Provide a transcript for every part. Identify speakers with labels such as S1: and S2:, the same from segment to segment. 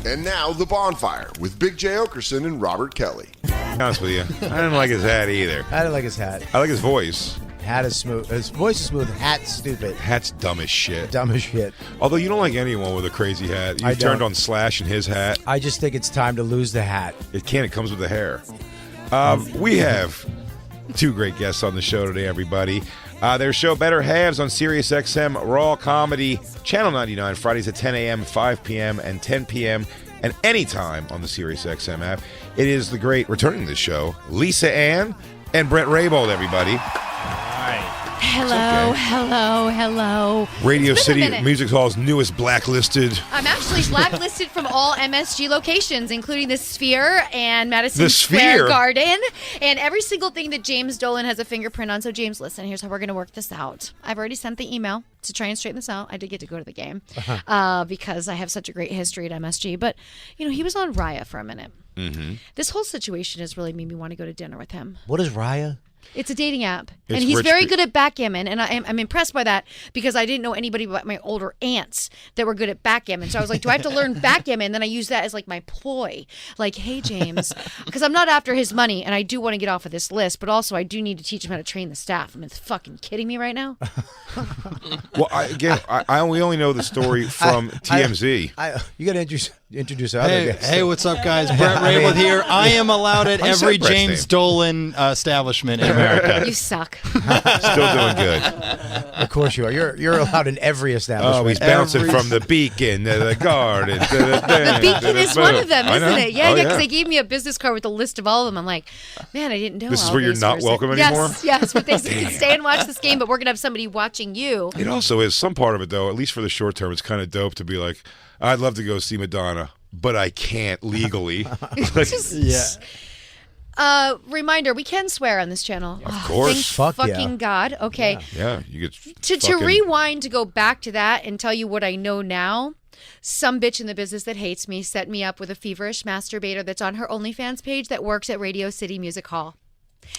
S1: And now, The Bonfire with Big J. Okerson and Robert Kelly.
S2: To be honest with you, I didn't like his hat either.
S3: I didn't like his hat.
S2: I like his voice.
S3: Hat is smooth. His voice is smooth. Hat's stupid.
S2: Hat's dumb as shit.
S3: Dumb as shit.
S2: Although you don't like anyone with a crazy hat. You've turned on Slash and his hat.
S3: I just think it's time to lose the hat.
S2: It can't. It comes with the hair. We have two great guests on the show today, everybody. Their show, Better Halves, on SiriusXM Raw Comedy, Channel 99, Fridays at 10 a.m., 5 p.m., and 10 p.m., and anytime on the SiriusXM app. It is the great, returning to the show, Lisa Ann and Bret Raybould, everybody.
S4: Hello,
S2: okay.
S4: hello.
S2: Radio City Music Hall's newest blacklisted.
S4: I'm actually blacklisted from all MSG locations, including the Sphere and Madison Square Garden, and every single thing that James Dolan has a fingerprint on. So, James, listen, here's how we're going to work this out. I've already sent the email to try and straighten this out. I did get to go to the game because I have such a great history at MSG. But, you know, he was on Raya for a minute. Mm-hmm. This whole situation has really made me want to go to dinner with him.
S3: What is Raya?
S4: It's a dating app, and he's very good at backgammon, and I'm impressed by that because I didn't know anybody but my older aunts that were good at backgammon. So I was like, do I have to learn backgammon? And then I use that as like my ploy, like, hey, James, because I'm not after his money, and I do want to get off of this list, but also I do need to teach him how to train the staff. I mean, fucking kidding me right now?
S2: Well, we only know the story from TMZ.
S3: You got to introduce our other guest.
S5: Hey, what's up, guys? Brett Raybould here. I am allowed at every James Dolan establishment in America.
S4: You suck.
S2: Still doing good.
S3: Of course you are. You're allowed in every establishment.
S2: Oh, he's bouncing from the Beacon to the Garden.
S4: The Beacon is one of them, isn't it? Yeah,
S2: yeah.
S4: Because they gave me a business card with a list of all of them. I'm like, man, I didn't know.
S2: This is where you're not welcome anymore?
S4: Yes, but they said you can stay and watch this game, but we're going to have somebody watching you.
S2: It also is some part of it, though, at least for the short term, it's kind of dope to be like, I'd love to go see Madonna, but I can't legally.
S4: Reminder, we can swear on this channel.
S2: Of course.
S4: Thank
S3: Fuck
S4: fucking
S3: yeah.
S4: God. Okay.
S2: Yeah, you get
S4: To rewind, to go back to that and tell you what I know now, some bitch in the business that hates me set me up with a feverish masturbator that's on her OnlyFans page that works at Radio City Music Hall.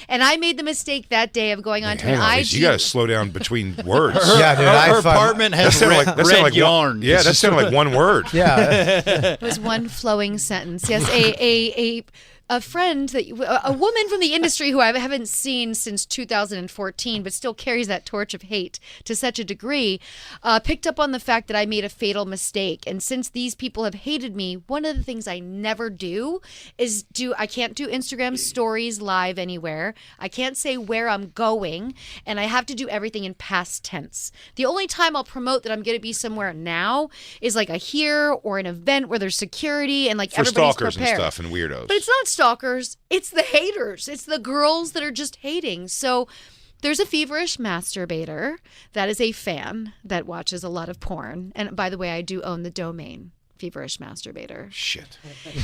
S4: And I made the mistake that day of going on to an IG.
S2: You got to slow down between words.
S3: Yeah, dude.
S5: Her apartment has red yarn.
S2: Yeah, that sounded like one word.
S3: Yeah.
S4: It was one flowing sentence. Yes, a friend, a woman from the industry who I haven't seen since 2014, but still carries that torch of hate to such a degree, picked up on the fact that I made a fatal mistake. And since these people have hated me, one of the things I never do is I can't do Instagram stories live anywhere. I can't say where I'm going, and I have to do everything in past tense. The only time I'll promote that I'm going to be somewhere now is like a here or an event where there's security and like
S2: For
S4: everybody's
S2: stalkers
S4: prepared.
S2: and stuff and weirdos.
S4: But it's not stalkers. It's the haters. It's the girls that are just hating. So there's a feverish masturbator that is a fan that watches a lot of porn. And by the way, I do own the domain. Feverish masturbator.
S2: Shit.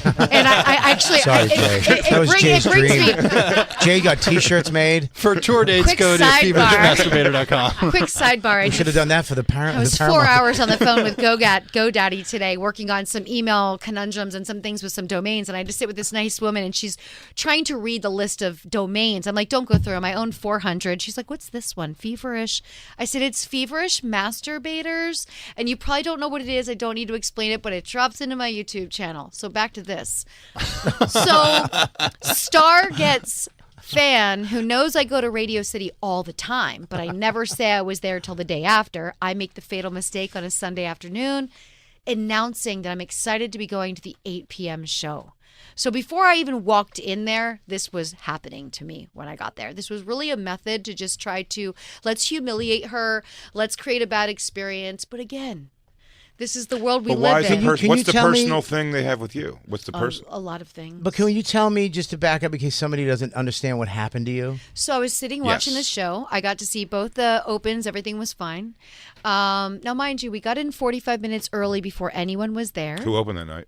S4: And I actually,
S3: Sorry, Jay. That was Jay's dream. Jay got T-shirts made.
S5: For tour dates,
S4: Quick
S5: go to
S4: sidebar.
S5: feverishmasturbator.com.
S4: Quick sidebar.
S3: We should have done that for the parent.
S4: I was 4 hours on the phone with GoDaddy today working on some email conundrums and some things with some domains. And I just sit with this nice woman and she's trying to read the list of domains. I'm like, don't go through them. I own 400. She's like, what's this one? Feverish. I said, it's Feverish Masturbators. And you probably don't know what it is. I don't need to explain it, but it drops into my YouTube channel. So back to this. So Star gets fan who knows I go to Radio City all the time, but I never say I was there till the day after. I make the fatal mistake on a Sunday afternoon announcing that I'm excited to be going to the 8 p.m. show. So before I even walked in there, this was happening to me when I got there. This was really a method to just try to, let's humiliate her, let's create a bad experience. But again, this is the world we live in.
S2: What's the personal thing they have with you? What's the person?
S4: A lot of things.
S3: But can you tell me, just to back up in case somebody doesn't understand what happened to you?
S4: So I was sitting watching the show. I got to see both the opens. Everything was fine. Now, mind you, we got in 45 minutes early before anyone was there.
S2: Who opened that night?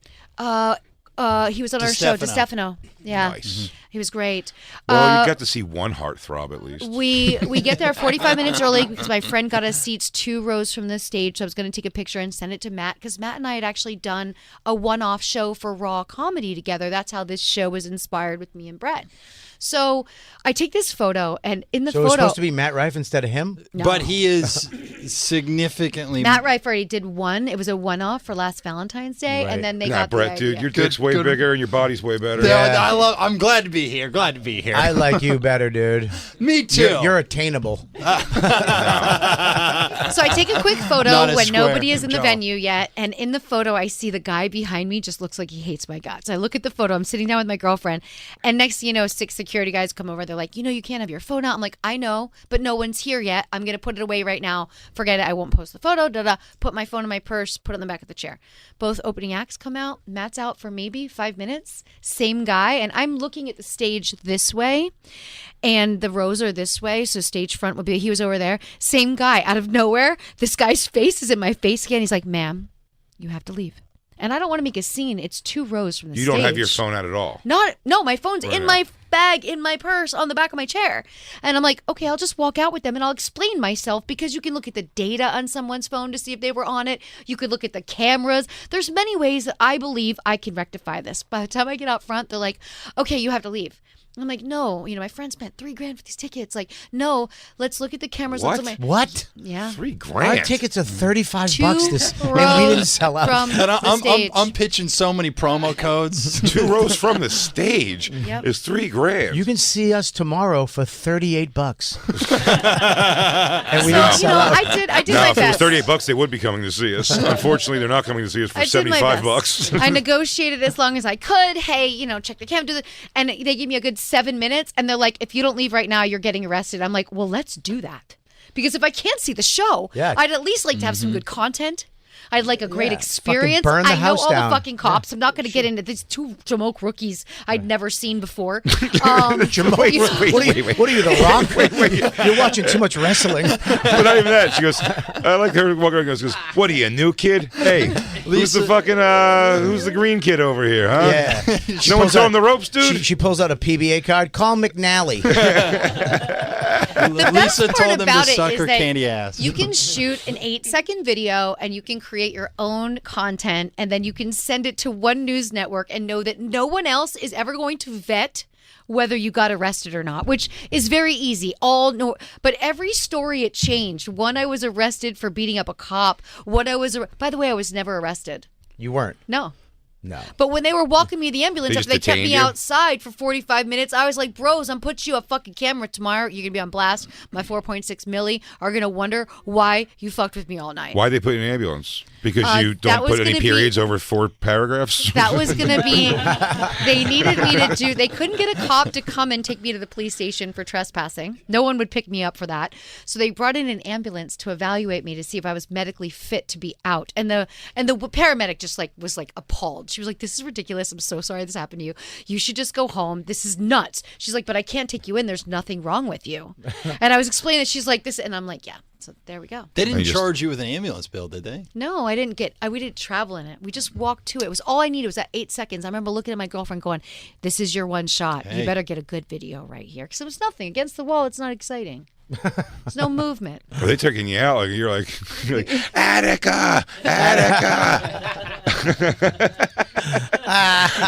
S4: He was on our show, DeStefano. Yeah.
S2: Nice.
S4: He was great.
S2: Well, you got to see one heartthrob at least.
S4: We get there 45 minutes early because my friend got us seats 2 rows from the stage. So I was going to take a picture and send it to Matt because Matt and I had actually done a one-off show for Raw Comedy together. That's how this show was inspired with me and Bret. So I take this photo, and in the
S3: So it was
S4: photo,
S3: supposed to be Matt Rife instead of him?
S4: No.
S5: But he is significantly.
S4: Matt Rife already did one. It was a one-off for last Valentine's Day,
S3: Right.
S4: and then they
S2: Nah,
S4: got
S2: Bret,
S4: the
S2: dude,
S4: idea.
S2: your dick's way bigger and your body's way better.
S3: Yeah.
S5: I'm glad to be here. Glad to be here.
S3: I like you better, dude.
S5: Me too.
S3: You're attainable.
S4: So I take a quick photo
S5: Not a
S4: when
S5: square
S4: nobody is in the
S5: jaw.
S4: venue yet, and in the photo I see the guy behind me just looks like he hates my guts. I look at the photo, I'm sitting down with my girlfriend, and next thing you know, 6 security guys come over. They're like, you can't have your phone out. I'm like, I know, but no one's here yet. I'm going to put it away right now. Forget it. I won't post the photo. Put my phone in my purse, put it in the back of the chair. Both opening acts come out. Matt's out for maybe 5 minutes. Same guy. And I'm looking at the stage this way, and the rows are this way. So stage front would be, he was over there. Same guy out of nowhere. This guy's face is in my face again. He's like, ma'am, you have to leave. And I don't want to make a scene. It's 2 rows from the stage.
S2: You don't have your phone out at all.
S4: No, my phone's
S2: Right.
S4: in my bag, in my purse, on the back of my chair. And I'm like, okay, I'll just walk out with them and I'll explain myself, because you can look at the data on someone's phone to see if they were on it. You could look at the cameras. There's many ways that I believe I can rectify this. By the time I get out front, they're like, okay, you have to leave. I'm like, no, my friend spent $3,000 for these tickets. Like, no, let's look at the cameras.
S2: What?
S3: What?
S4: Yeah.
S2: $3,000.
S3: Our tickets are $35
S4: 2
S3: this, and we
S4: rows
S3: didn't sell out.
S4: from
S5: And
S4: the stage.
S5: I'm pitching so many promo codes.
S2: 2 rows from the stage
S4: Yep.
S2: is $3,000.
S3: You can see us tomorrow for $38, and we didn't sell out.
S4: I did
S2: No,
S4: my
S2: if it was
S4: best.
S2: $38, they would be coming to see us. Unfortunately, they're not coming to see us for
S4: I did my
S2: $75.
S4: best. I negotiated as long as I could. Hey, check the cam, do the, and they gave me a good 7 minutes. And they're like, if you don't leave right now, you're getting arrested. I'm like, well, let's do that, because if I can't see the show,
S3: Yeah.
S4: I'd at least like to have some good content. I'd like a great
S3: Yeah.
S4: experience.
S3: Fucking burn the
S4: I know
S3: house
S4: all
S3: down.
S4: the fucking cops. I'm not going to get into these 2 Jamoke rookies I'd never seen before.
S2: Wait, wait.
S3: What are you, The Rock? You're watching too much wrestling.
S2: But not even that. She goes, I like her walking around and goes, what are you, a new kid? Hey, who's the fucking, who's the green kid over here, huh?
S3: Yeah.
S2: No one saw him the ropes, dude?
S3: She pulls out a PBA card. Call McNally.
S4: The best
S5: Lisa
S4: part
S5: told them
S4: about
S5: to
S4: it
S5: suck
S4: is
S5: her
S4: that
S5: candy ass.
S4: you can shoot an 8-second video and you can create your own content, and then you can send it to one news network and know that no one else is ever going to vet whether you got arrested or not, which is very easy. But every story it changed. One, I was arrested for beating up a cop. By the way, I was never arrested.
S3: You weren't.
S4: No.
S3: No.
S4: But when they were walking me to the ambulance,
S2: They
S4: after
S2: just
S4: they kept
S2: detained
S4: me
S2: you?
S4: outside for 45 minutes, I was like, bros, I'm putting you a fucking camera tomorrow. You're going to be on blast. My 4.6 milli are going to wonder why you fucked with me all night.
S2: Why'd they put you in an ambulance? Because you
S4: that
S2: don't
S4: was
S2: put any
S4: gonna be-
S2: periods over 4 paragraphs?
S4: That was going to be, they needed me to do, they couldn't get a cop to come and take me to the police station for trespassing. No one would pick me up for that. So they brought in an ambulance to evaluate me to see if I was medically fit to be out. And the paramedic just was appalled. She was like, this is ridiculous. I'm so sorry this happened to you. You should just go home. This is nuts. She's like, but I can't take you in. There's nothing wrong with you. And I was explaining it. She's like, this, and I'm like, yeah. So there we go.
S5: They didn't
S2: You just-
S5: charge you with an ambulance bill, did they?
S4: No, I didn't we didn't travel in it. We just walked to it. It was all I needed was that 8 seconds. I remember looking at my girlfriend going, this is your one shot.
S5: Hey.
S4: You better get a good video right here. Because it was nothing. Against the wall, it's not exciting. There's no movement.
S2: Are they taking you out? Like you're like Attica.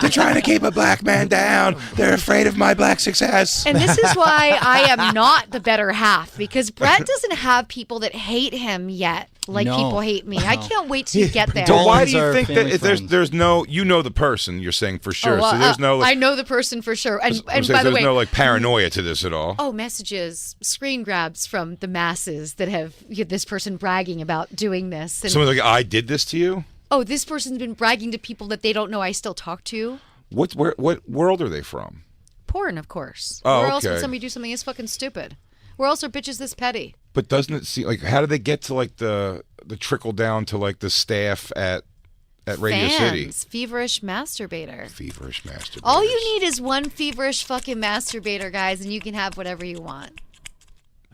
S2: They're trying to keep a black man down. They're afraid of my black success.
S4: And this is why I am not the better half, because Bret doesn't have people that hate him yet like
S5: No.
S4: people hate me. I can't wait to get there.
S2: So why do
S5: Dolans
S2: you
S5: are
S2: think that
S5: family
S2: if
S5: friends.
S2: there's no, the person you're saying for sure,
S4: Oh, well,
S2: so there's no
S4: I
S2: like,
S4: know the person for sure. And
S2: I'm saying
S4: by the
S2: there's
S4: way,
S2: no like paranoia to this at all.
S4: oh, messages, screen grabs from the masses that have this person bragging about doing this. And,
S2: Someone's like, I did this to you?
S4: oh, this person's been bragging to people that they don't know I still talk to.
S2: What world are they from?
S4: Porn, of course.
S2: Oh,
S4: Where else would
S2: okay.
S4: somebody do something as fucking stupid? Where else are bitches this petty?
S2: But doesn't it seem like, how do they get to like the trickle down to like the staff at Radio City?
S4: Fans, feverish masturbator.
S2: Feverish masturbators.
S4: All you need is one feverish fucking masturbator, guys, and you can have whatever you want.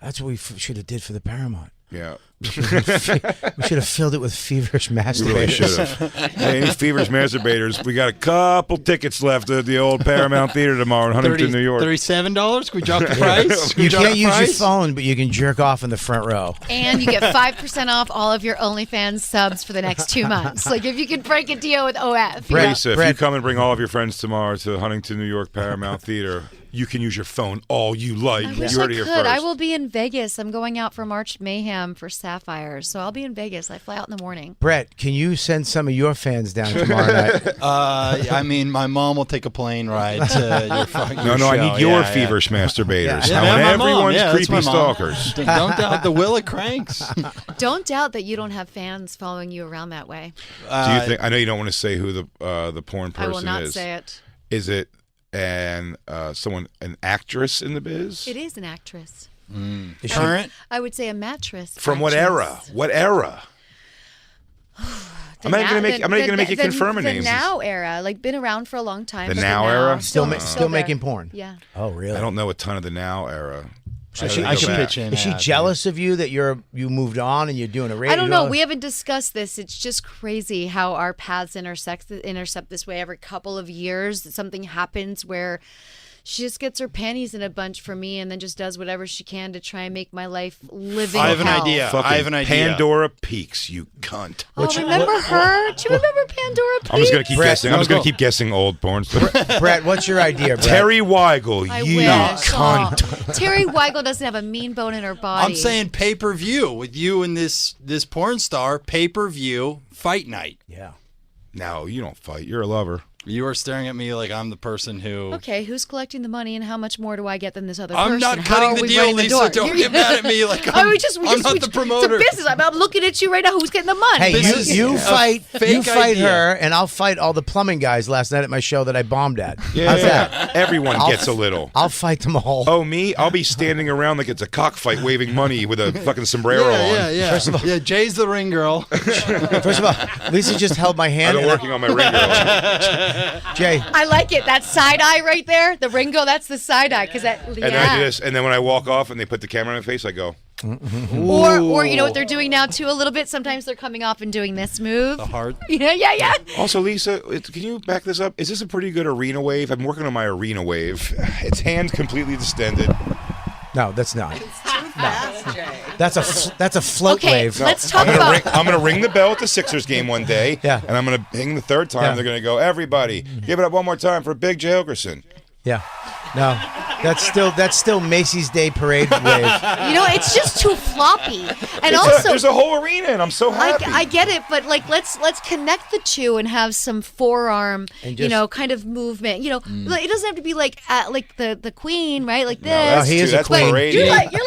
S3: That's what we should have did for the Paramount.
S2: Yeah.
S3: We should have filled it with feverish
S2: We really
S3: masturbators.
S2: should have. Hey, any feverish masturbators? We got a couple tickets left at the old Paramount Theater tomorrow in Huntington, New York.
S5: $37? Can we drop the price? Can we
S3: You
S5: drop
S3: can't
S5: the
S3: use your
S5: price?
S3: phone, but you can jerk off in the front row.
S4: And you get 5% off all of your OnlyFans subs for the next 2 months. Like, if you can break a deal with OF.
S3: Brett,
S2: Lisa, if you come and bring all of your friends tomorrow to Huntington, New York Paramount Theater, You can use your phone all you like.
S4: I wish
S2: You
S4: I
S2: heard it
S4: could.
S2: here first.
S4: I will be in Vegas. I'm going out for March Mayhem for Sapphire, so I'll be in Vegas. I fly out in the morning.
S3: Brett, can you send some of your fans down tomorrow night?
S5: I mean, my mom will take a plane ride to your fucking
S2: No, I
S5: show.
S2: need your
S5: Yeah.
S2: feverish masturbators.
S5: Yeah,
S2: I want
S5: my mom.
S2: everyone's
S5: Yeah, that's
S2: creepy
S5: my mom.
S2: stalkers.
S5: Don't doubt the will of cranks.
S4: Don't doubt that you don't have fans following you around that way.
S2: Do you think? I know you don't want to say who the porn person
S4: I will not
S2: is.
S4: say it.
S2: Is it an actress in the biz?
S4: It is an actress.
S3: Is she-
S5: Current?
S4: I would say a mattress.
S2: From what era? What era? I'm not gonna make you confirm a name.
S4: The now era, like been around for a long time.
S2: The
S4: but
S2: now era?
S3: Still
S4: there.
S3: making porn?
S4: Yeah.
S3: Oh, really?
S2: I don't know a ton of the now era.
S5: I should pitch in.
S3: Is she jealous of you that you moved on and you're doing a radio?
S4: I don't know. We haven't discussed this. It's just crazy how our paths intercept this way. Every couple of years, something happens where she just gets her panties in a bunch for me and then just does whatever she can to try and make my life living
S5: I have an
S4: hell.
S5: idea.
S2: Fucking
S5: I have an idea.
S2: Pandora Peaks, you cunt.
S4: Oh, remember her? Do you remember Pandora Peaks?
S2: I'm just gonna keep
S3: Brett,
S2: guessing. I'm just gonna keep guessing old porn stars.
S3: Brett, what's your idea, Brett?
S2: Terry Weigel,
S4: I
S2: you
S4: wish.
S2: cunt.
S4: Oh, Terry Weigel doesn't have a mean bone in her body.
S5: I'm saying pay-per-view with you and this porn star. Pay-per-view fight night.
S3: Yeah.
S2: No, you don't fight. You're a lover.
S5: You are staring at me like I'm the person who.
S4: Okay, who's collecting the money and how much more do I get than this other
S5: I'm
S4: person?
S5: not
S4: How
S5: cutting
S4: are
S5: the
S4: we
S5: deal,
S4: running the
S5: Lisa.
S4: door?
S5: Don't get mad at me like I'm not the promoter.
S4: It's a business. I'm looking at you right now. Who's getting the money?
S3: Hey,
S5: This is
S3: you
S5: a
S3: fight
S5: fake idea.
S3: her, and I'll fight all the plumbing guys last night at my show that I bombed at.
S2: Yeah,
S3: How's that?
S2: everyone
S3: I'll
S2: gets a little.
S3: I'll fight them all.
S2: Oh, me? I'll be standing around like it's a cockfight waving money with a fucking sombrero on.
S5: Yeah.
S3: First of all-
S5: yeah, Jay's the ring girl.
S3: First of all, Lisa just held my
S2: I've
S3: hand.
S2: been
S3: and
S2: working on my ring girl.
S3: Jay,
S4: I like it. That side eye right there, the Ringo. That's the side eye because that.
S2: And then I do this, and then when I walk off and they put the camera on my face, I go,
S4: Or you know what they're doing now too a little bit. Sometimes they're coming off and doing this move.
S5: The heart.
S4: Yeah.
S2: Also, Lisa, can you back this up? Is this a pretty good arena wave? I'm working on my arena wave. Its hand completely distended.
S3: no, that's not. That's a float
S4: Okay,
S3: wave.
S4: let's talk about.
S2: I'm gonna ring the bell at the Sixers game one day,
S3: Yeah.
S2: and I'm gonna hang the third time.
S3: Yeah.
S2: They're gonna go, everybody, give it up one more time for Big Jay Okerson.
S3: Yeah. No, that's still Macy's Day Parade wave.
S4: You know, it's just too floppy. And also,
S2: There's a whole arena, and I'm so happy.
S4: I get it, but like let's connect the two and have some forearm,
S3: And
S4: you
S3: just-
S4: know, kind of movement. You know, like, it doesn't have to be like the queen, right? Like this.
S3: Well, he is a
S2: That's
S3: queen.
S2: parade.
S4: You're like
S2: Yeah,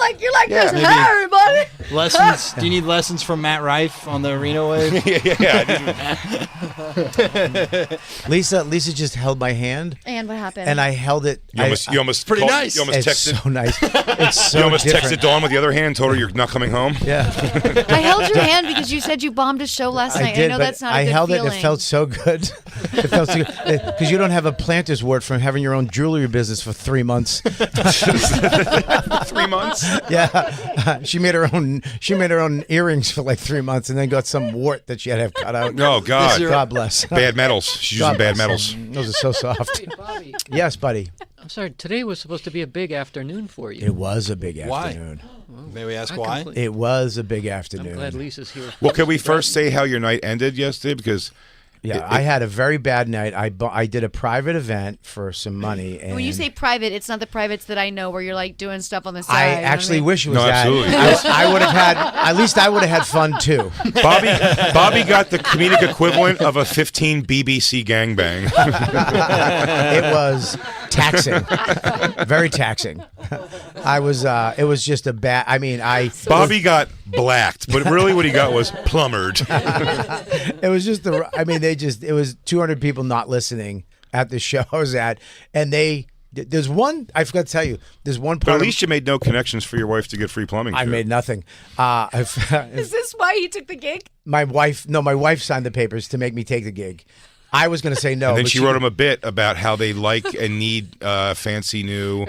S4: this.
S2: maybe.
S4: Hey, everybody.
S5: Lessons? Do you need lessons from Matt Rife on the arena wave?
S2: yeah.
S3: Lisa just held my hand,
S4: And what happened?
S3: and I held it.
S2: You almost
S5: Pretty
S2: called-
S5: nice.
S2: You almost
S3: It's
S2: texted.
S3: so nice. It's so
S2: You almost
S3: different.
S2: texted Dawn with the other hand, told her you're not coming home.
S3: Yeah,
S4: I held your hand because you said you bombed a show last night.
S3: I did,
S4: know
S3: but
S4: that's not a
S3: I
S4: good
S3: held
S4: feeling.
S3: it. It felt so good. It felt so good because you don't have a planter's word from having your own jewelry business for 3 months.
S2: 3 months.
S3: Yeah, she made her own earrings for like 3 months, and then got some wart that she had to have cut out.
S2: Oh God.
S3: God bless.
S2: Bad metals. She's
S3: God
S2: using bad
S3: bless.
S2: metals.
S3: Those are so soft.
S6: Hey, Bobby,
S3: Yes, buddy.
S6: I'm sorry. Today was supposed to be a big afternoon for you.
S3: It was a big
S5: Why?
S3: afternoon.
S5: May we ask
S6: I
S5: why?
S6: completely-
S3: It was a big
S6: I'm
S3: afternoon.
S6: glad Lisa's here.
S2: Well, can we first say how your night ended yesterday? Because
S3: Yeah, I had a very bad night. I did a private event for some money, and
S4: When you say private, it's not the privates that I know where you're like doing stuff on the side.
S3: I
S4: you know what
S3: actually
S4: mean?
S3: wish it was
S2: No,
S3: that.
S2: absolutely.
S3: I would have had at least I would have had fun too.
S2: Bobby got the comedic equivalent of a 15 BBC gangbang.
S3: It was taxing, very taxing. It was just a bad. I mean,
S2: Bobby got blacked, but really what he got was plumbered.
S3: It was just the. I mean, it was 200 people not listening at the show I was at, and there's one. I forgot to tell you. There's one
S2: But
S3: part.
S2: at least you made no connections for your wife to get free plumbing.
S3: I
S2: shit.
S3: made nothing.
S4: Is this why you took the gig?
S3: My wife signed the papers to make me take the gig. I was going to say no.
S2: And then
S3: but
S2: she wrote him a bit about how they like and need fancy new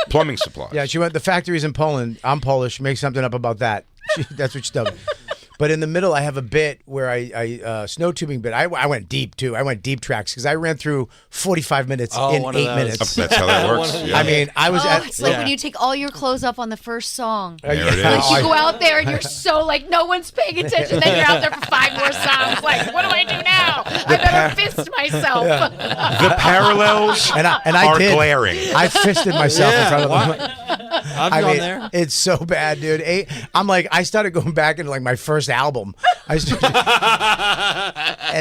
S2: plumbing supplies.
S3: Yeah, she went. The factory's in Poland. I'm Polish. Make something up about that. That's what she told me. But in the middle, I have a bit where I snow tubing bit. I went deep too. I went deep tracks because I ran through 45 minutes in 8 minutes.
S2: That's how that works.
S3: I mean, I was at.
S4: It's like when you take all your clothes off on the first song.
S2: There it is.
S4: Like you go out there and you're so like no one's paying attention. Then you're out there for 5 more songs. Like, what do I do now? I better fist myself.
S2: The parallels
S3: I
S2: are
S3: did.
S2: glaring.
S3: I fisted myself in front of them.
S5: I've gone there.
S3: It's so bad, dude. I'm like, I started going back into like my first album. And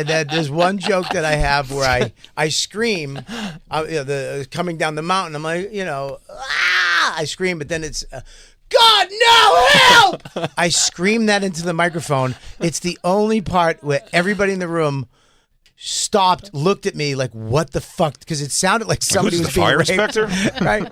S3: then there's one joke that I have where I scream, coming down the mountain. I'm like, I scream, but then it's. God, no, help! I scream that into the microphone. It's the only part where everybody in the room stopped, looked at me like, what the fuck? Because it sounded like somebody was
S2: the
S3: being
S2: fire
S3: raped.
S2: inspector?
S3: Right?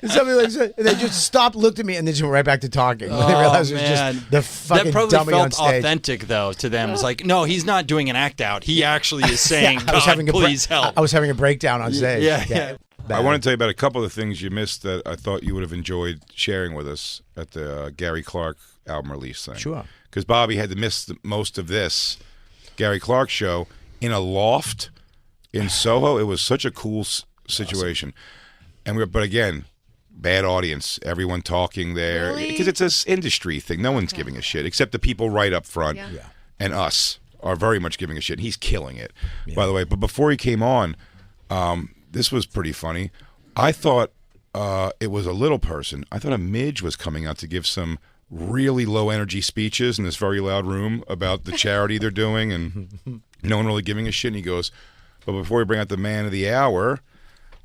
S3: Somebody and they just stopped, looked at me, and then just went right back to talking. When they realized it was just the fucking
S5: that probably
S3: dummy
S5: felt
S3: on stage.
S5: authentic though to them. It's like, no, he's not doing an act out. He actually is saying, please help.
S3: I was having a breakdown on stage.
S5: Yeah.
S2: I want to tell you about a couple of things you missed that I thought you would have enjoyed sharing with us at the Gary Clark album release thing.
S3: Sure.
S2: Because Bobby had to miss most of this Gary Clark show in a loft in Soho. It was such a cool situation. And but again, bad audience. Everyone talking there. Because it's an industry thing. No one's giving a shit except the people right up front.
S3: Yeah.
S2: And us are very much giving a shit. He's killing it, by the way. But before he came on, this was pretty funny. I thought it was a little person. I thought a midge was coming out to give some really low-energy speeches in this very loud room about the charity they're doing and no one really giving a shit. And he goes, but before we bring out the man of the hour,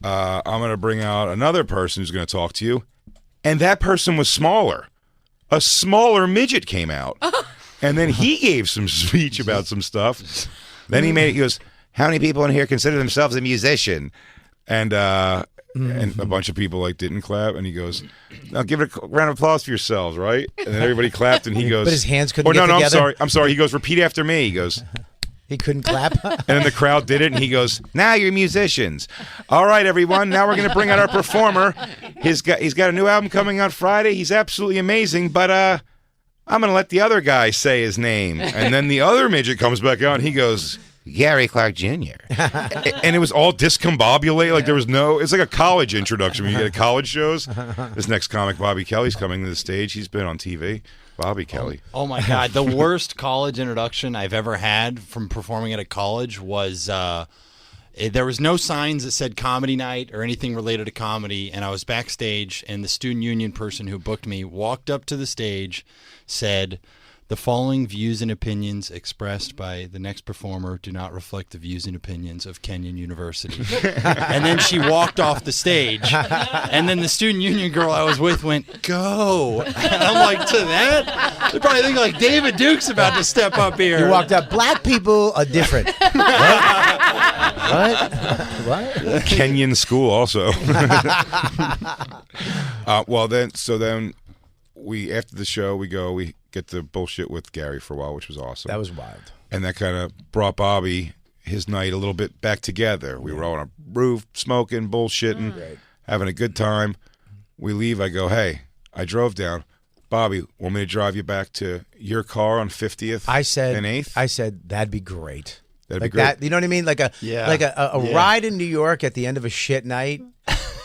S2: I'm going to bring out another person who's going to talk to you. And that person was smaller. A smaller midget came out. And then he gave some speech about some stuff. Then he goes, how many people in here consider themselves a musician? And a bunch of people didn't clap, and he goes, "Now give it a round of applause for yourselves, right?" And then everybody clapped, and he goes,
S3: But his hands couldn't
S2: no,
S3: get together?
S2: I'm sorry. He goes, "Repeat after me." He goes,
S3: He couldn't clap.
S2: and then the crowd did it, and he goes, "Now you're musicians. All right, everyone. Now we're going to bring out our performer. He's got a new album coming out Friday. He's absolutely amazing, but I'm going to let the other guy say his name." And then the other midget comes back out, and he goes, Gary Clark Jr. And it was all discombobulated. Like there was it's like a college introduction when you get college shows. This next comic, Bobby Kelly's coming to the stage. He's been on TV. Bobby Kelly.
S5: Oh my God. The worst college introduction I've ever had from performing at a college was there was no signs that said comedy night or anything related to comedy. And I was backstage and the student union person who booked me walked up to the stage, said, "The following views and opinions expressed by the next performer do not reflect the views and opinions of Kenyon University." And then she walked off the stage. And then the student union girl I was with went, "Go." And I'm like, to that? They probably think like David Duke's about to step up here.
S3: You walked up. Black people are different. What?
S2: Kenyon School also. Then after the show, we get to bullshit with Gary for a while, which was awesome.
S3: That was wild.
S2: And that kind of brought Bobby, his night, a little bit back together. We were all on a roof, smoking, bullshitting, having a good time. We leave. I go, "Hey, I drove down. Bobby, want me to drive you back to your car on 50th and 8th?
S3: I said, that'd be great.
S2: That'd
S3: like
S2: be great.
S3: that, you know what I mean? Like a ride in New York at the end of a shit night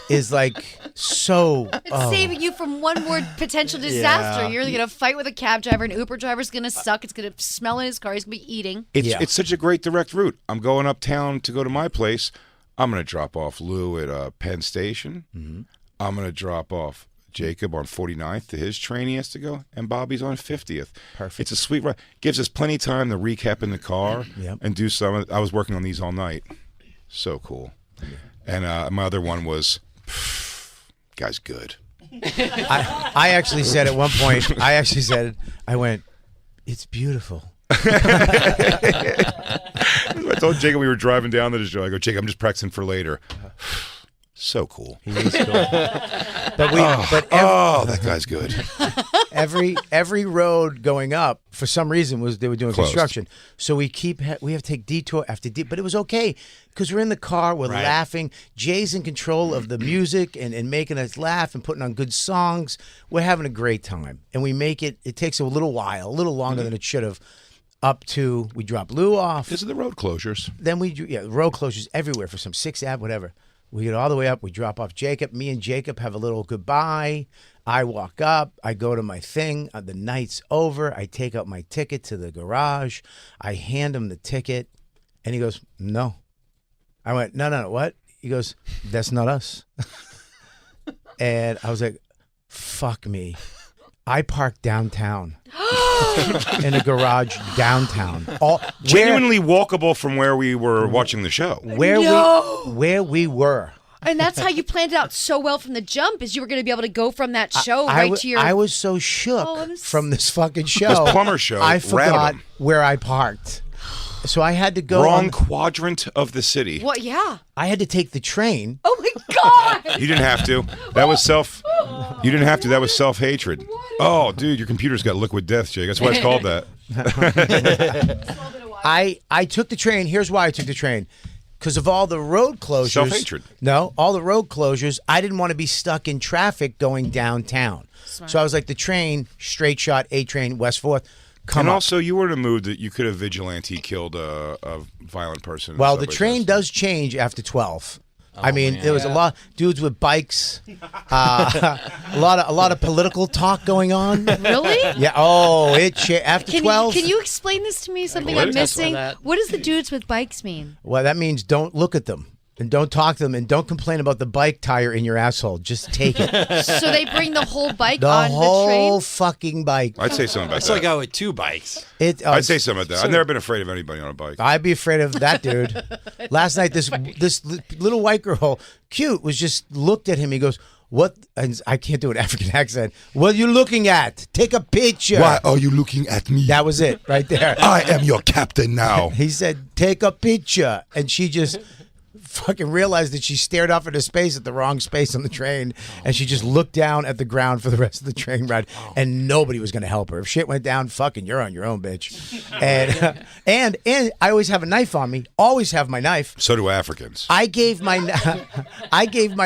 S3: is like so.
S4: It's saving you from one more potential disaster. You're going to fight with a cab driver. An Uber driver's going to suck. It's going to smell in his car. He's going to be eating.
S2: It's such a great direct route. I'm going uptown to go to my place. I'm going to drop off Lou at Penn Station. Mm-hmm. I'm going to drop off Jacob on 49th to his train he has to go, and Bobby's on 50th.
S3: Perfect.
S2: It's a sweet ride. Gives us plenty of time to recap in the car and do some of it. I was working on these all night. So cool. Yeah. And my other one was, guy's good.
S3: I actually said at one point, I went, "It's beautiful."
S2: I told Jacob we were driving down to the show. I go, "Jacob, I'm just practicing for later." So cool.
S3: He is cool.
S2: That guy's good.
S3: every road going up for some reason they were doing
S2: Closed.
S3: construction. So we have to take detour after detour, but it was okay because we're in the car, we're laughing. Jay's in control of the music and making us laugh and putting on good songs. We're having a great time, and we make it. It takes a little while, a little longer than it should have. Up to we drop Lou off.
S2: This is the road closures.
S3: Then road closures everywhere for some 6th Ave, whatever. We get all the way up. We drop off Jacob. Me and Jacob have a little goodbye. I walk up. I go to my thing. The night's over. I take out my ticket to the garage. I hand him the ticket, and he goes, "No." I went, "No, what?" He goes, "That's not us." And I was like, "Fuck me." I parked downtown. In a garage downtown.
S2: Genuinely walkable from where we were watching the show.
S3: Where we were.
S4: And that's how you planned it out so well from the jump, is you were going to be able to go from that show to your...
S3: I was so shook from this fucking show.
S2: This plumber show.
S3: I forgot where I parked. So I had to go
S2: wrong quadrant of the city.
S4: What? Yeah.
S3: I had to take the train.
S4: Oh my God!
S2: You didn't have to. That was You didn't have to. That was self-hatred. Oh, dude, your computer's got liquid death, Jake. That's why it's called that.
S3: I took the train. Here's why I took the train. Because of all the road closures.
S2: Self-hatred.
S3: No, all the road closures. I didn't want to be stuck in traffic going downtown. Smart. So I was like, the train, straight shot, A train, West 4th.
S2: And also, you were in a mood that you could have vigilante killed a violent person.
S3: Well, the train does change after 12. I mean, there was a lot dudes with bikes, a lot of political talk going on.
S4: Really?
S3: Yeah. Oh, after 12.
S4: Can you explain this to me? Something I'm missing. What does the dudes with bikes mean?
S3: Well, that means don't look at them. And don't talk to them, and don't complain about the bike tire in your asshole. Just take it.
S4: So they bring the whole bike
S3: the
S4: on the train?
S3: whole fucking bike.
S2: I'd say something about
S5: That's
S2: that.
S5: like I with 2 bikes.
S2: I'd say something about that. I've never been afraid of anybody on a bike.
S3: I'd be afraid of that dude. Last night, this little white girl, cute, was just looked at him. He goes, "What?" And I can't do an African accent. "What are you looking at? Take a picture."
S1: Why are you looking at me?
S3: That was it right there.
S1: I am your captain now.
S3: He said, "Take a picture," and she just fucking realized that she stared off into space at the wrong space on the train, and she just looked down at the ground for the rest of the train ride, and nobody was going to help her. If shit went down, fucking you're on your own, bitch. And I always have a knife on me. Always have my knife.
S2: So do Africans.
S3: I gave my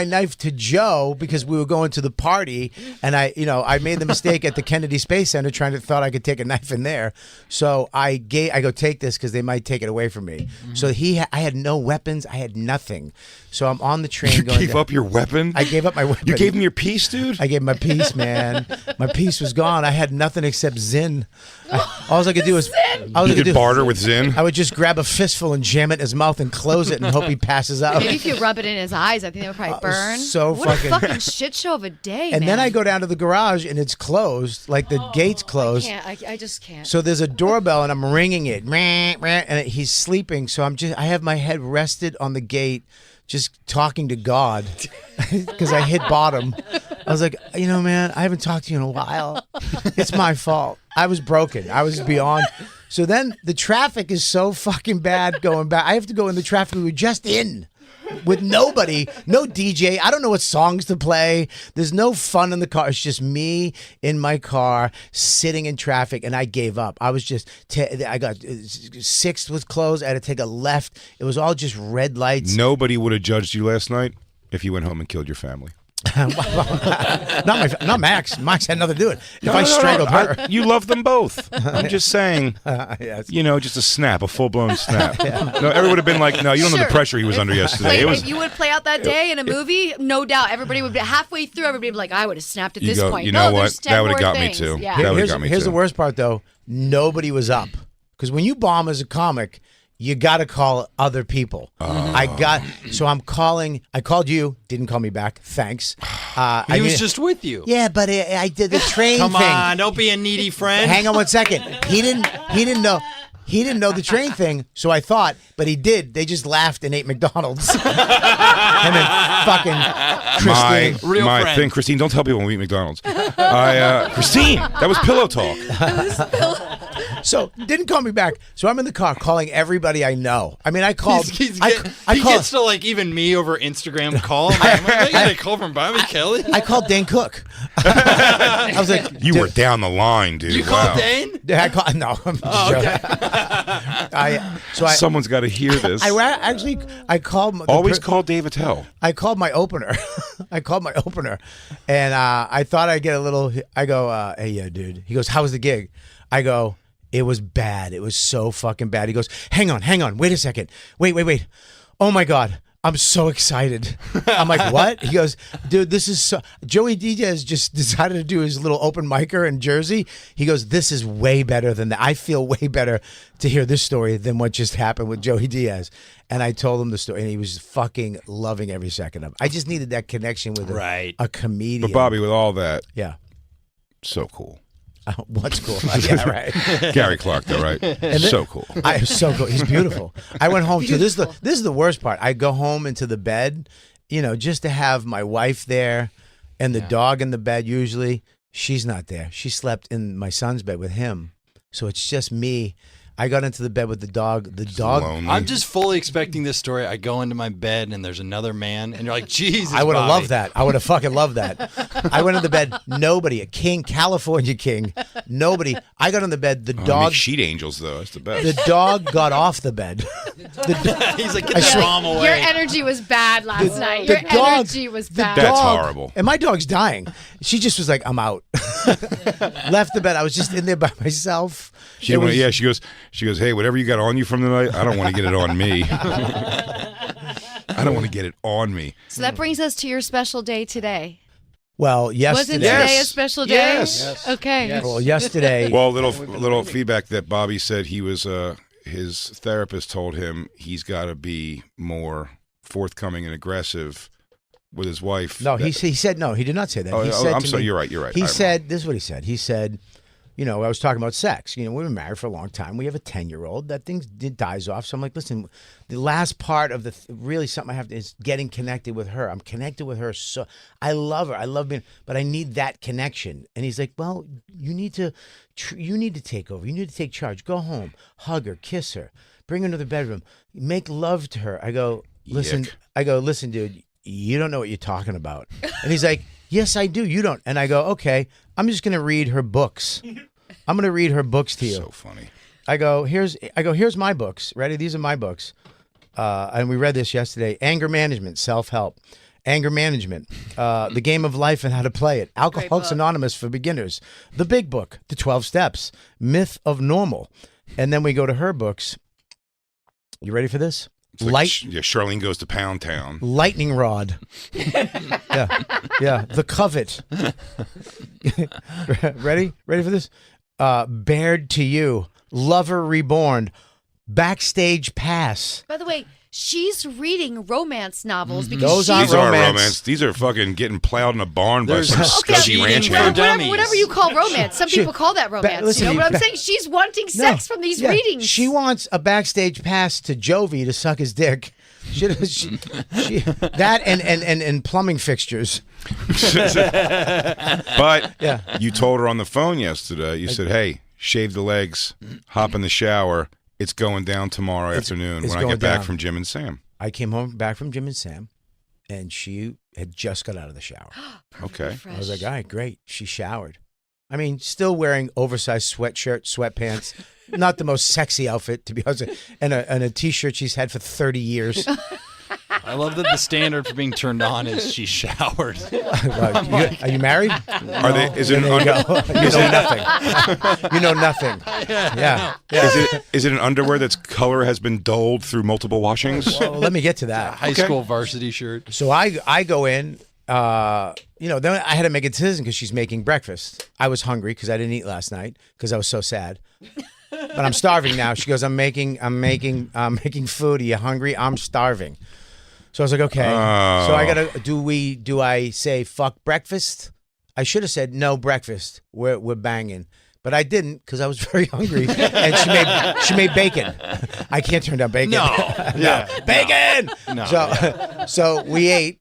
S3: knife to Joe because we were going to the party, and I made the mistake at the Kennedy Space Center thought I could take a knife in there. So I go, take this because they might take it away from me. So I had no weapons. I had nothing. So I'm on the train.
S2: You
S3: going
S2: gave up your weapon?
S3: I gave up my weapon.
S2: You gave him your piece, dude?
S3: I gave him my piece, man. My piece was gone. I had nothing except Zin. All I could do was
S2: You could barter with Zin?
S3: I would just grab a fistful and jam it in his mouth and close it and hope he passes out.
S4: Maybe if you rub it in his eyes, I think they would probably burn.
S3: What
S4: a fucking shit show of a day,
S3: And
S4: man.
S3: then I go down to the garage and it's closed, like the gate's closed.
S4: I just can't.
S3: So there's a doorbell and I'm ringing it, and he's sleeping. So I have my head rested on the gate, just talking to God because I hit bottom. I was like, man, I haven't talked to you in a while. It's my fault. I was broken. I was beyond. So then the traffic is so fucking bad going back. I have to go in the traffic we were just in with nobody, no DJ. I don't know what songs to play. There's no fun in the car. It's just me in my car sitting in traffic, and I gave up. I was just, I got 6th was closed. I had to take a left. It was all just red lights.
S2: Nobody would have judged you last night if you went home and killed your family.
S3: Not Max. Max had nothing to do with it. If I strangled her.
S2: You love them both. I'm just saying,
S3: Yes.
S2: just a snap, a full-blown snap. No, everyone would have been like, no, you don't know the pressure he was under yesterday.
S4: If you would play out that day in a movie, no doubt, everybody would be halfway through. Everybody would be like, I would have snapped at this point.
S2: You know what?
S4: There's 10
S2: That would have
S4: more
S2: got me
S4: things.
S2: too.
S4: Yeah.
S2: That would have got me too.
S3: Here's the worst part, though. Nobody was up. Because when you bomb as a comic, you got to call other people. So I'm calling. I called you. Didn't call me back. Thanks.
S5: He was just with you.
S3: Yeah, but I did the train
S5: Come
S3: thing.
S5: on, don't be a needy friend.
S3: Hang on one second. He didn't know. He didn't know the train thing, so I thought, but he did. They just laughed and ate McDonald's. And then fucking Christine.
S2: My thing, Christine, don't tell people when we eat McDonald's. Christine, that was pillow talk.
S3: So didn't call me back. So I'm in the car calling everybody I know. I mean, I called.
S5: He
S3: I called.
S5: gets to like even me over Instagram call. I got a call from Bobby Kelly.
S3: I called Dane Cook. I was like,
S2: You were down the line, dude.
S5: You called Dane?
S3: I called. No, I'm just joking.
S2: Someone's got to hear this.
S3: I called.
S2: Always call Dave Attell.
S3: I called my opener. And I thought I'd get a little. I go, hey, yeah, dude. He goes, how was the gig? I go, it was bad. It was so fucking bad. He goes, hang on. Wait a second. Wait. Oh my God. I'm so excited. I'm like, what? He goes, dude, this is so. Joey Diaz just decided to do his little open micer in Jersey. He goes, this is way better than that. I feel way better to hear this story than what just happened with Joey Diaz. And I told him the story, and he was fucking loving every second of it. I just needed that connection with a comedian.
S2: But Bobby, with all that,
S3: yeah,
S2: so cool.
S3: What's cool? Yeah, right.
S2: Gary Clark, though, right? So cool.
S3: So cool. He's beautiful. I went home too. This is the worst part. I go home into the bed, just to have my wife there, and the dog in the bed. Usually, she's not there. She slept in my son's bed with him, so it's just me. I got into the bed with the dog. The dog.
S2: Lonely.
S5: I'm just fully expecting this story. I go into my bed and there's another man, and you're like, Jesus.
S3: I would have
S5: Bobby.
S3: loved that. I would have fucking loved that. I went into bed. Nobody. A king, California king. Nobody. I got on the bed. The dog.
S2: Sheet angels, though. That's the best.
S3: The dog got off the bed.
S5: He's like, get the mom away.
S4: Your energy was bad last night. Your energy was bad.
S2: That's horrible.
S3: And my dog's dying. She just was like, I'm out. Left the bed. I was just in there by myself.
S2: She goes, hey, whatever you got on you from the night, I don't want to get it on me. I don't want to get it on me.
S4: So that brings us to your special day today.
S3: Well, yesterday.
S4: Wasn't today a special day?
S2: Yes.
S4: Okay.
S3: Yes. Well, yesterday.
S2: Well, little feedback that Bobby said he was. His therapist told him he's got to be more forthcoming and aggressive with his wife.
S3: No, he said no. He did not say that. He said
S2: I'm
S3: to
S2: sorry.
S3: me-
S2: You're right.
S3: He said, this is what he said. He said, I was talking about sex. We've been married for a long time. We have a 10-year-old. That thing dies off. So I'm like, listen, the last part of really something I have to is getting connected with her. I'm connected with her. So I love her. I love being, but I need that connection. And he's like, well, you need to take over. You need to take charge. Go home, hug her, kiss her, bring her into the bedroom, make love to her. I go, listen,
S2: Yuck.
S3: Dude, you don't know what you're talking about. And he's like, yes, I do. You don't. And I go, okay, I'm just going to read her books. I'm going to read her books to you.
S2: So funny.
S3: I go, here's my books. Ready? These are my books. And we read this yesterday. Anger Management, Self-Help. Anger Management, The Game of Life and How to Play It. Alcoholics Anonymous for Beginners. The Big Book, The 12 Steps. Myth of Normal. And then we go to her books. You ready for this?
S2: Charlene Goes to Pound Town.
S3: Lightning Rod. Yeah. The Covet. Ready for this? Bared to You. Lover Reborn. Backstage Pass.
S4: By the way, she's reading romance novels because
S3: Those aren't
S2: These are
S3: romance.
S2: romance. These are fucking getting plowed in a barn by
S5: There's-
S2: some
S5: Okay,
S2: scuzzy ranch
S5: cheating
S2: hand.
S5: dummies.
S4: whatever you call romance. Some people call that romance.
S3: listen,
S4: But I'm saying she's wanting sex from these readings.
S3: She wants a backstage pass to Jovi to suck his dick. That and plumbing fixtures.
S2: But
S3: Yeah.
S2: you told her on the phone yesterday, you said, hey, shave the legs, hop in the shower. It's going down tomorrow afternoon
S3: it's
S2: when I
S3: going
S2: get back
S3: down.
S2: from Jim and Sam.
S3: I came back from Jim and Sam, and she had just got out of the shower.
S2: Okay.
S3: I was like, all right, great. She showered. I mean, still wearing oversized sweatshirt, sweatpants. Not the most sexy outfit, to be honest, and a T-shirt she's had for 30 years.
S5: I love that the standard for being turned on is she showered.
S3: Are you married?
S2: Are they? Is it
S3: There
S2: an
S3: you go. You know nothing. You know nothing. Yeah.
S2: Is it an underwear that's color has been dulled through multiple washings?
S3: Well, let me get to that.
S5: High school varsity shirt.
S3: So I go in, then I had to make a decision because she's making breakfast. I was hungry because I didn't eat last night because I was so sad. But I'm starving now. She goes, I'm making food. Are you hungry? I'm starving. So I was like, okay.
S2: Oh.
S3: So I gotta do I say fuck breakfast? I should have said no breakfast. We're banging. But I didn't because I was very hungry, and she made bacon. I can't turn down bacon.
S5: No.
S3: Bacon.
S5: No.
S3: So we ate.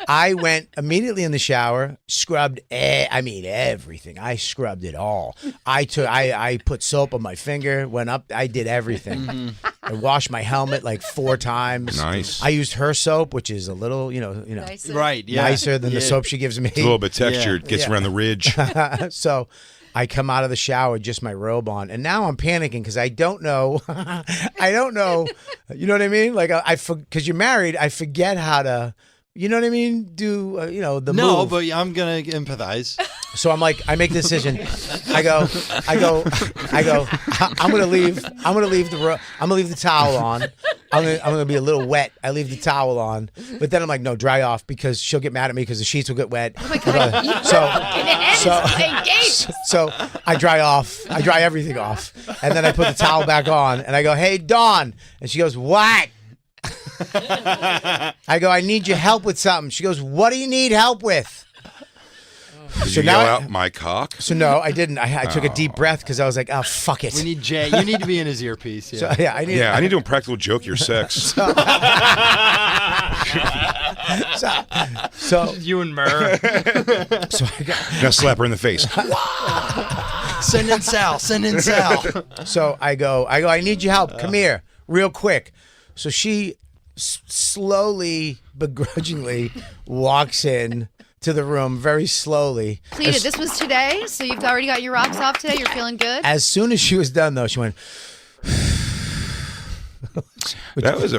S3: I went immediately in the shower, scrubbed. Everything. I scrubbed it all. I put soap on my finger. Went up. I did everything. I washed my helmet like 4 times.
S2: Nice.
S3: I used her soap, which is a little,
S4: Nicer.
S5: Right. Yeah.
S3: nicer than the soap she gives me.
S2: It's a little bit textured, gets around the ridge.
S3: So I come out of the shower, just my robe on, and now I'm panicking because I don't know. I don't know. You know what I mean? Like because you're married, I forget how to. You know what I mean? Do the
S5: No,
S3: move.
S5: but I'm gonna empathize.
S3: So I'm like, I make a decision. I go. I'm gonna leave. I'm gonna leave the towel on. I'm gonna be a little wet. I leave the towel on, but then I'm like, no, dry off because she'll get mad at me because the sheets will get wet.
S4: Oh my God.
S3: So I dry off. I dry everything off, and then I put the towel back on, and I go, hey, Dawn, and she goes, what? I go, I need your help with something. She goes, what do you need help with?
S2: Did you yell out my cock?
S3: So no, I didn't. I took a deep breath because I was like, oh, fuck it.
S5: We need Jay. You need to be in his earpiece. Yeah.
S3: So, yeah, I need
S2: to impractical joke your sex.
S3: So
S5: You and Murr.
S3: so I got,
S2: Now slap her in the face.
S5: Send in Sal. Send in Sal.
S3: so I go, I need your help. Come here, real quick. So she slowly, begrudgingly walks in to the room very slowly.
S4: Pleaded. This was today, so you've already got your rocks off today. You're feeling good.
S3: As soon as she was done, though, she went.
S2: That's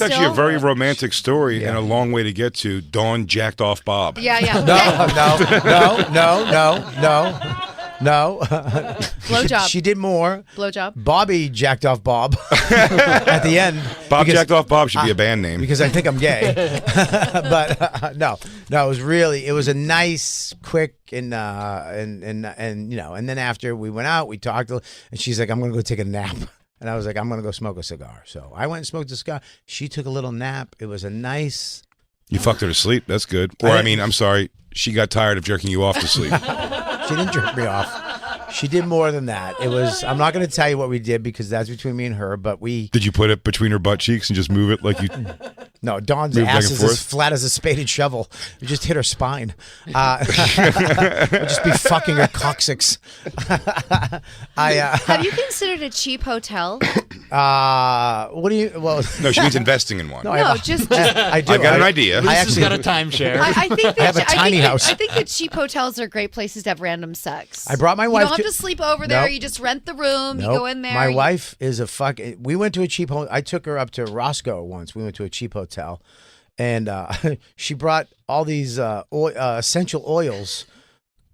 S2: actually a very romantic story and a long way to get to. Dawn jacked off Bob.
S4: Yeah.
S3: No.
S4: Blowjob.
S3: She did more.
S4: Blowjob.
S3: Bobby jacked off Bob at the end.
S2: Bob jacked off Bob should be a band name.
S3: Because I think I'm gay. But no, it was a nice, quick, and then after we went out, we talked, and she's like, I'm going to go take a nap. And I was like, I'm going to go smoke a cigar. So I went and smoked a cigar. She took a little nap. It was a nice.
S2: You fucked her to sleep. That's good. Or I'm sorry, she got tired of jerking you off to sleep.
S3: She didn't jerk me off. She did more than that. It was. I'm not going to tell you what we did because that's between me and her. But we.
S2: Did you put it between her butt cheeks and just move it like you?
S3: No, Dawn's
S2: Move back
S3: ass
S2: and
S3: is
S2: forth?
S3: as flat as a spaded shovel. You just hit her spine. We'll just be fucking her coccyx.
S4: Have you considered a cheap hotel?
S3: What do you? Well,
S2: No, she means investing in one.
S3: no,
S4: No, just
S3: I do.
S2: I got an idea.
S3: I
S5: Lisa's
S3: actually
S5: got a timeshare.
S4: I think that
S3: I have a tiny house.
S4: I think that cheap hotels are great places to have random sex.
S3: I brought my
S4: You
S3: wife
S4: don't have
S3: to-
S4: to sleep over there.
S3: Nope.
S4: You just rent the room.
S3: Nope.
S4: You go in there.
S3: My wife is a fucking. We went to a cheap hotel. I took her up to Roscoe once. We went to a cheap hotel, and she brought all these essential oils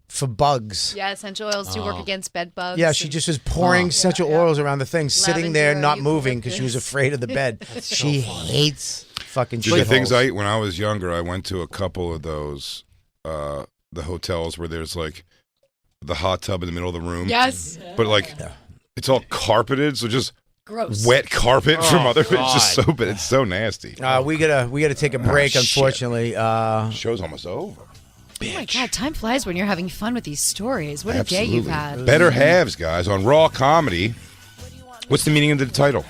S3: for bugs.
S4: Yeah, essential oils to work against bed bugs.
S3: Yeah, she
S4: and-
S3: just was pouring essential oils around the thing, sitting there
S4: Lavender,
S3: not moving because she was
S4: eucalyptus.
S3: afraid of the bed. She hates fucking
S2: Dude, the things
S3: shitholes.
S2: I ate when I was younger, I went to a couple of those, the hotels where there's like the hot tub in the middle of the room.
S4: Yes.
S2: But like, it's all carpeted, so just
S4: Gross.
S2: wet carpet from other. It's just
S5: God.
S2: so bad. It's so nasty.
S3: We gotta take a break.
S2: shit.
S3: Unfortunately,
S2: Show's almost over.
S4: Oh my God, time flies when you're having fun with these stories. What a day you've had.
S2: Better halves, guys, on Raw Comedy. What's the meaning of the title?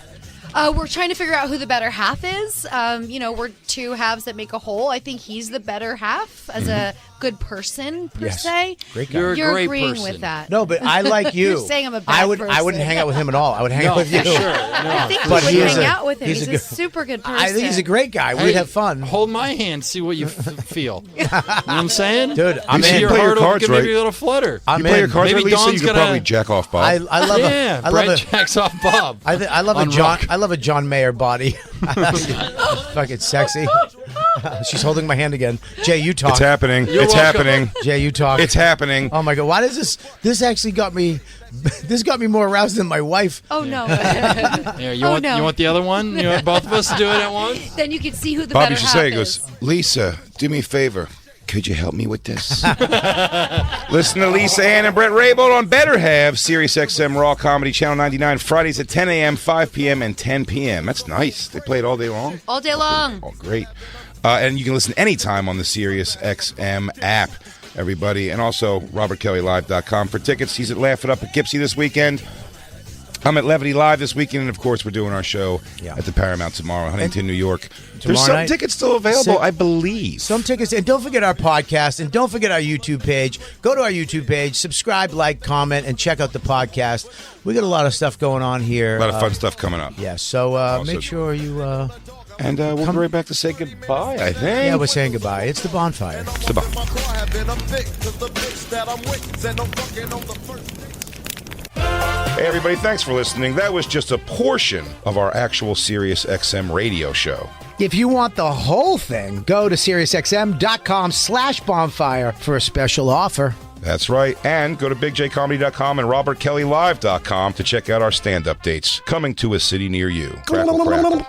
S4: We're trying to figure out who the better half is. We're two halves that make a whole. I think he's the better half as a good person per
S3: Yes.
S4: se.
S3: great guy.
S5: You're a
S4: You're
S5: great
S4: agreeing
S5: person.
S4: with that.
S3: No, but I like you.
S4: You're saying I'm a bad
S3: I wouldn't
S4: person.
S3: hang out with him at all. I would hang out with you.
S4: I think
S3: But
S4: you
S3: he
S4: would
S3: is
S4: hang
S3: a-
S4: out with him.
S3: he's
S4: He's
S3: a
S4: a
S3: good-
S4: super good person.
S3: I think he's a great guy.
S5: Hey,
S3: We'd have fun.
S5: Hold my hand, see what you feel. You know what I'm saying?
S3: Dude, I'm
S2: see
S3: in.
S5: Your
S2: play your
S5: heart will
S2: cards
S5: give maybe
S2: right.
S5: a little flutter.
S3: I'm
S2: You play your
S3: in.
S2: cards
S5: Maybe
S2: right, Lisa,
S5: Dawn's
S2: you could
S5: gonna-
S2: probably jack off Bob.
S3: I love
S5: Yeah,
S3: I
S5: Bret
S3: love
S5: jacks off Bob.
S3: I love a
S5: On
S3: John.
S5: rock.
S3: I love a John Mayer body. Fucking sexy. She's holding my hand again. Jay, you talk.
S2: It's happening.
S5: You're
S2: It's
S5: welcome.
S2: happening.
S3: Jay, you talk.
S2: It's happening.
S3: Oh my God! Why does this? This actually got me. This got me more aroused than my wife.
S4: Oh no!
S5: Yeah, you
S4: Oh,
S5: want
S4: no.
S5: you want the other one? You want both of us to do it at once?
S4: Then you can see who the
S2: Bob, you
S4: better
S2: should
S4: half
S2: say, he
S4: is.
S2: goes, Lisa, do me a favor. Could you help me with this? Listen to Lisa Ann and Bret Raybould on Better Have, Sirius XM Raw Comedy Channel 99, Fridays at 10 a.m., 5 p.m., and 10 p.m. That's nice. They play it all day long.
S4: All day long.
S2: Oh, great. And you can listen anytime on the Sirius XM app. everybody. And also, RobertKellyLive.com for tickets. He's at Laugh It Up at Gipsy this weekend. I'm at Levity Live this weekend, and of course, we're doing our show at the Paramount tomorrow, Huntington, New York. There's some
S3: night,
S2: tickets still available, I believe.
S3: Some tickets, and don't forget our podcast, and don't forget our YouTube page. Go to our YouTube page, subscribe, like, comment, and check out the podcast. We got a lot of stuff going on here.
S2: A lot of fun stuff coming up.
S3: Yeah, so make sure you...
S2: and we'll be right back to say goodbye, I think.
S3: Yeah, we're saying goodbye. It's the Bonfire.
S2: It's the Bonfire. Hey, everybody, thanks for listening. That was just a portion of our actual Sirius XM radio show.
S3: If you want the whole thing, go to SiriusXM.com/bonfire for a special offer.
S2: That's right. And go to BigJComedy.com and RobertKellyLive.com to check out our stand-up dates coming to a city near you. Crackle, crackle.